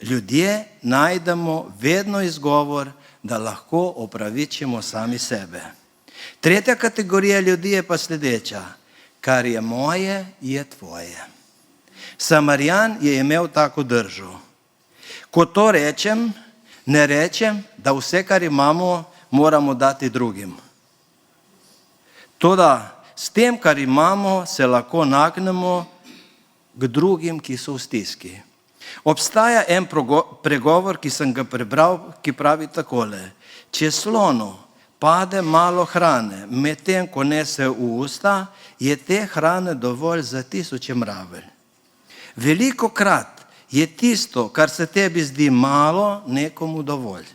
Ljudje najdemo vedno izgovor, da lahko opravičimo sami sebe. Tretja kategorija ljudi je pa sledeča: kar je moje, je tvoje. Samarijan je imel tako držo. Ko to rečem, ne rečem, da vse, kar imamo, moramo dati drugim. Toda s tem, kar imamo, se lahko nagnemo k drugim, ki so v stiski. Obstaja en pregovor, ki sem ga prebral, ki pravi takole: če slonu pade malo hrane, medtem ko nese v usta, je te hrane dovolj za 1000 mravelj. Velikokrat je tisto, kar se tebi zdi malo, nekomu dovolj.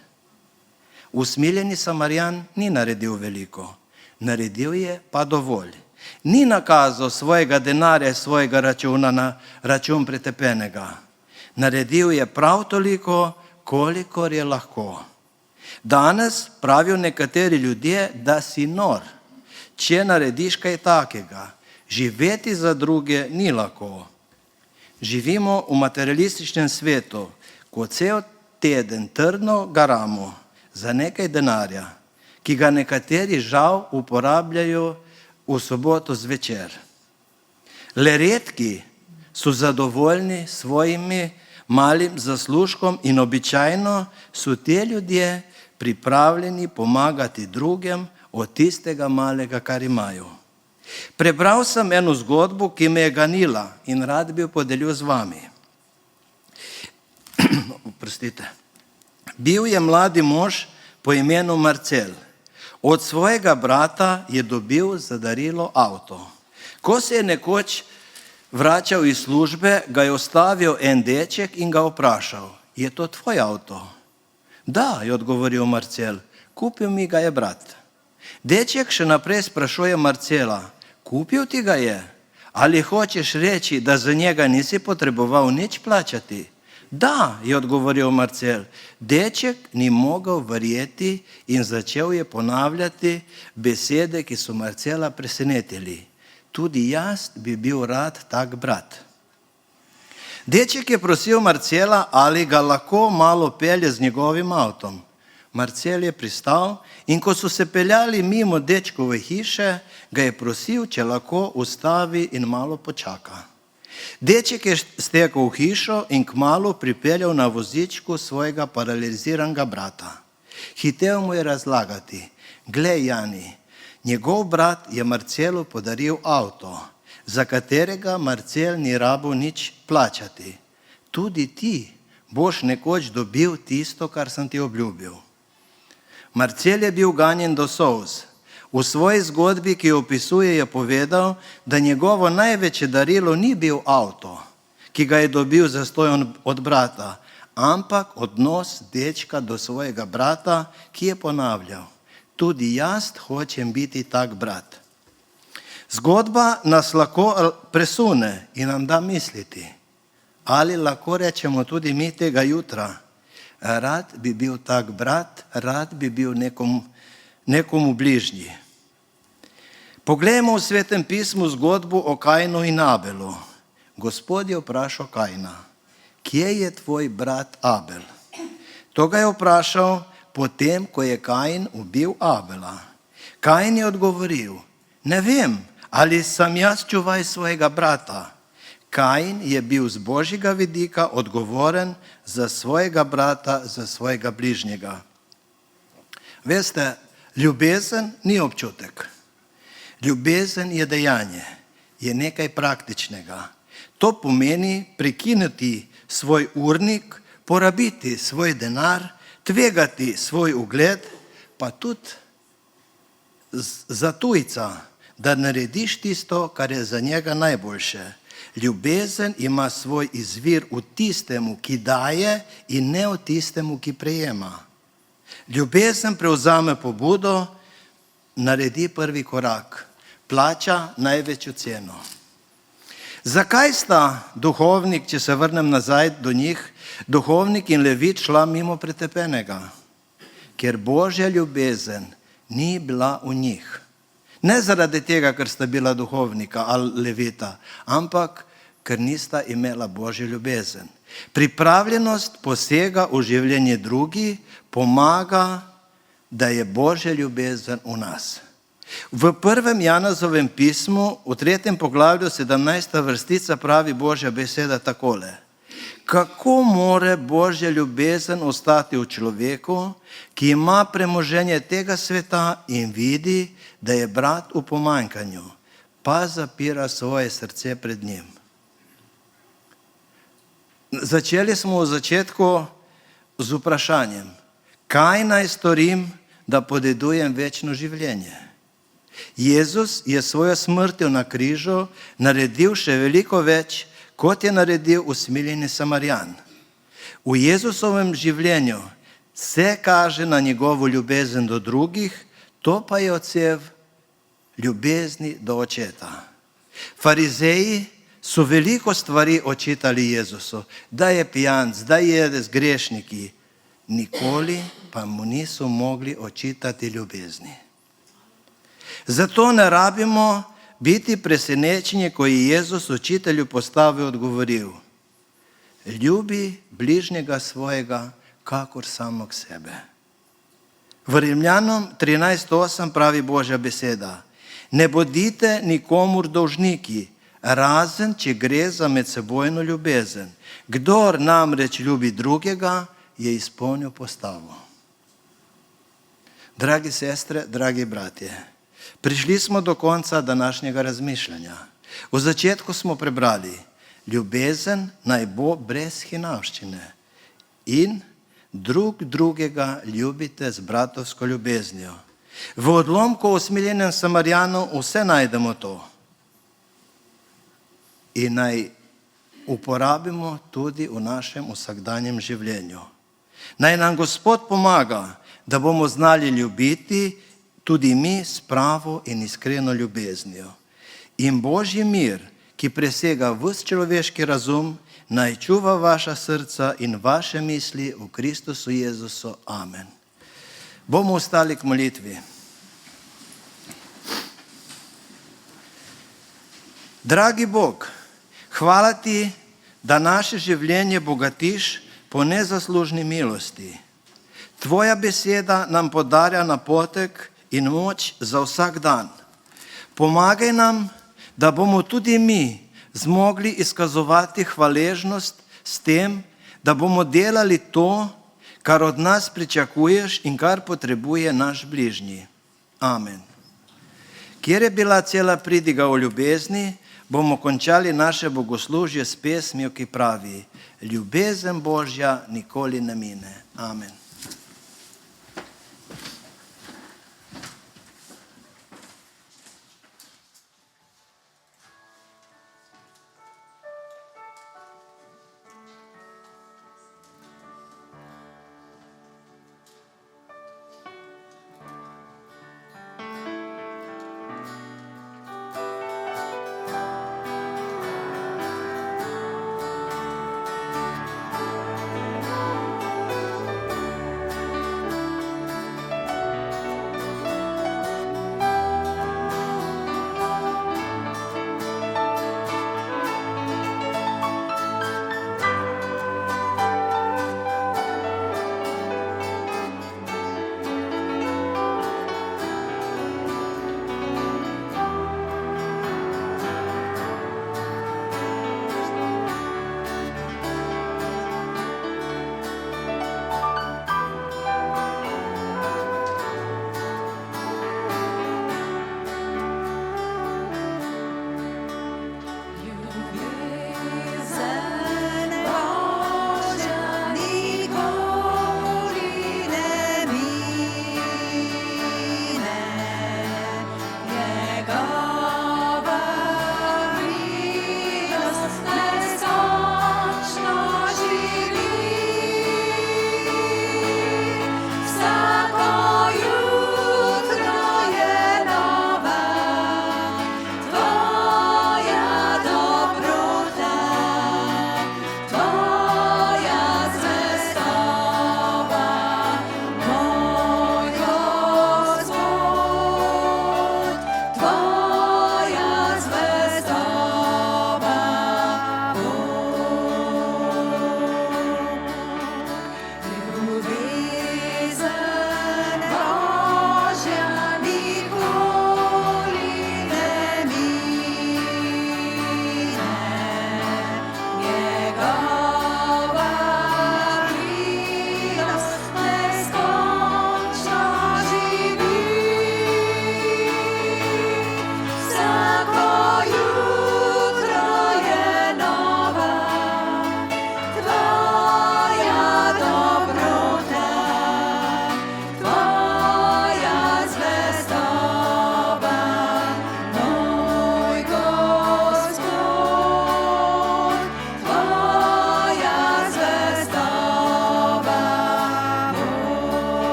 Usmiljeni Samarijan ni naredil veliko, naredil je pa dovolj. Ni nakazal svojega denarja, svojega računa na račun pretepenega. Naredil je prav toliko, kolikor je lahko. Danes pravijo nekateri ljudje, da si nor, če narediš kaj takega. Živeti za druge ni lahko. Živimo v materialističnem svetu, ko cel teden trdno garamo za nekaj denarja, ki ga nekateri žal uporabljajo v soboto zvečer. Le redki so zadovoljni s svojimi malim zaslužkom in običajno so te ljudje pripravljeni pomagati drugim od tistega malega, kar imajo. Prebral sem eno zgodbo, ki me je ganila in rad bi jo podelil z vami. Oprostite. Bil je mladi mož po imenu Marcel. Od svojega brata je dobil za darilo avto. Ko se je nekoč vračal iz službe, ga je ustavil en deček in ga vprašal: je to tvoj avto? Da, je odgovoril Marcel, kupil mi ga je brat. Deček še naprej sprašuje Marcela: kupil ti ga je? Ali hočeš reči, da za njega nisi potreboval nič plačati? Da, je odgovoril Marcel. Deček ni mogel verjeti in začel je ponavljati besede, ki so Marcela presenetili. Tudi jaz bi bil rad tak brat. Deček je prosil Marcela, ali ga lahko malo pelje z njegovim avtom. Marcel je pristal in ko so se peljali mimo dečkove hiše, ga je prosil, če lahko ustavi in malo počaka. Deček je stekel v hišo in kmalu pripeljal na vozičku svojega paraliziranega brata. Hitel mu je razlagati: glej, Jani, njegov brat je Marcelu podaril avto, za katerega Marcel ni rabil nič plačati. Tudi ti boš nekoč dobil tisto, kar sem ti obljubil. Marcel je bil ganjen do solz. V svoji zgodbi, ki jo opisuje, je povedal, da njegovo največje darilo ni bil avto, ki ga je dobil zastonj od brata, ampak odnos dečka do svojega brata, ki je ponavljal: tudi jaz hočem biti tak brat. Zgodba nas lahko presune in nam da misliti. Ali lahko rečemo tudi mi tega jutra: rad bi bil tak brat, rad bi bil nekomu bližnji. Poglejmo v Svetem pismu zgodbo o Kainu in Abelu. Gospod je vprašal Kaina: kje je tvoj brat Abel? To ga je vprašal potem, ko je Kain ubil Abela. Kain je odgovoril: ne vem, ali sem jaz čuvaj svojega brata. Kain je bil z Božjega vidika odgovoren za svojega brata, za svojega bližnjega. Veste, ljubezen ni občutek. Ljubezen je dejanje, je nekaj praktičnega. To pomeni prekiniti svoj urnik, porabiti svoj denar, tvegati svoj ugled, pa tudi za tujca, da narediš tisto, kar je za njega najboljše. Ljubezen ima svoj izvir v tistemu, ki daje, in ne v tistemu, ki prejema. Ljubezen prevzame pobudo, naredi prvi korak, plača največjo ceno. Zakaj sta duhovnik, če se vrnem nazaj do njih, duhovnik in levit šla mimo pretepenega? Ker Božja ljubezen ni bila v njih. Ne zaradi tega, ker sta bila duhovnika ali levita, ampak ker nista imela Božjo ljubezen. Pripravljenost posega v življenje drugih pomaga, da je Božja ljubezen v nas. V 1. Janezovem pismu, v 3. poglavju, 17. vrstica pravi Božja beseda takole: kako more Božja ljubezen ostati v človeku, ki ima premoženje tega sveta in vidi, da je brat v pomanjkanju, pa zapira svoje srce pred njim. Začeli smo v začetku z vprašanjem: kaj naj storim, da podedujem večno življenje? Jezus je svojo smrtjo na križu naredil še veliko več, kot je naredil usmiljeni Samarjan. V Jezusovem življenju se kaže na njegovo ljubezen do drugih, to pa je odsev ljubezni do očeta. Farizeji so veliko stvari očitali Jezusu, da je pijanc, da jede z grešniki. nikoli pa mu niso mogli očitati ljubezni. Zato ne rabimo biti presenečeni, ko je Jezus učitelju postavil odgovoril: ljubi bližnjega svojega, kakor samog sebe. V Rimljanom 13:8 pravi Božja beseda: ne bodite nikomur dolžniki, razen če gre za medsebojno ljubezen. Kdor namreč ljubi drugega, je izpolnil postavo. Dragi sestre, dragi bratje, prišli smo do konca današnjega razmišljanja. V začetku smo prebrali: ljubezen naj bo brez hinavščine in drug drugega ljubite z bratovsko ljubeznijo. V odlomku o usmiljenem Samarijanu vse najdemo to. In naj uporabimo tudi v našem vsakdanjem življenju. Naj nam Gospod pomaga, da bomo znali ljubiti tudi mi s pravo in iskreno ljubeznijo. In Božji mir, ki presega ves človeški razum, naj čuva vaša srca in vaše misli v Kristusu Jezusu. Amen. Bomo ostali k molitvi. Dragi Bog, hvala ti, da naše življenje bogatiš po nezaslužni milosti. Tvoja beseda nam podarja napotek in moč za vsak dan. Pomagaj nam, da bomo tudi mi zmogli izkazovati hvaležnost s tem, da bomo delali to, kar od nas pričakuješ in kar potrebuje naš bližnji. Amen. Kjer je bila cela pridiga o ljubezni, bomo končali naše bogoslužje s pesmijo, ki pravi: ljubezen Božja nikoli ne mine. Amen.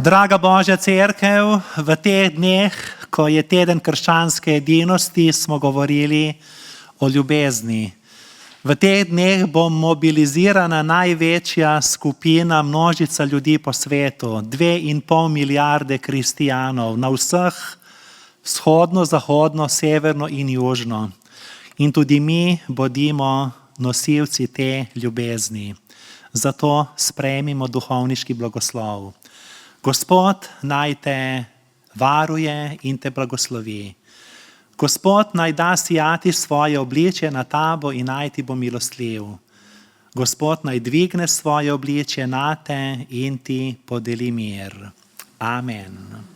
Draga Božja cerkev, v teh dneh, ko je teden krščanske edinosti, smo govorili o ljubezni. V teh dneh bo mobilizirana največja skupina, množica ljudi po svetu, 2,5 milijarde kristijanov na vseh vzhodno, zahodno, severno in južno. In tudi mi bodimo nosilci te ljubezni. Zato sprejmimo duhovniški blagoslov. Gospod naj te varuje in te blagoslovi. Gospod naj da sijati svoje obličje na tabo in naj ti bo milostljiv. Gospod naj dvigne svoje obličje na te in ti podeli mir. Amen.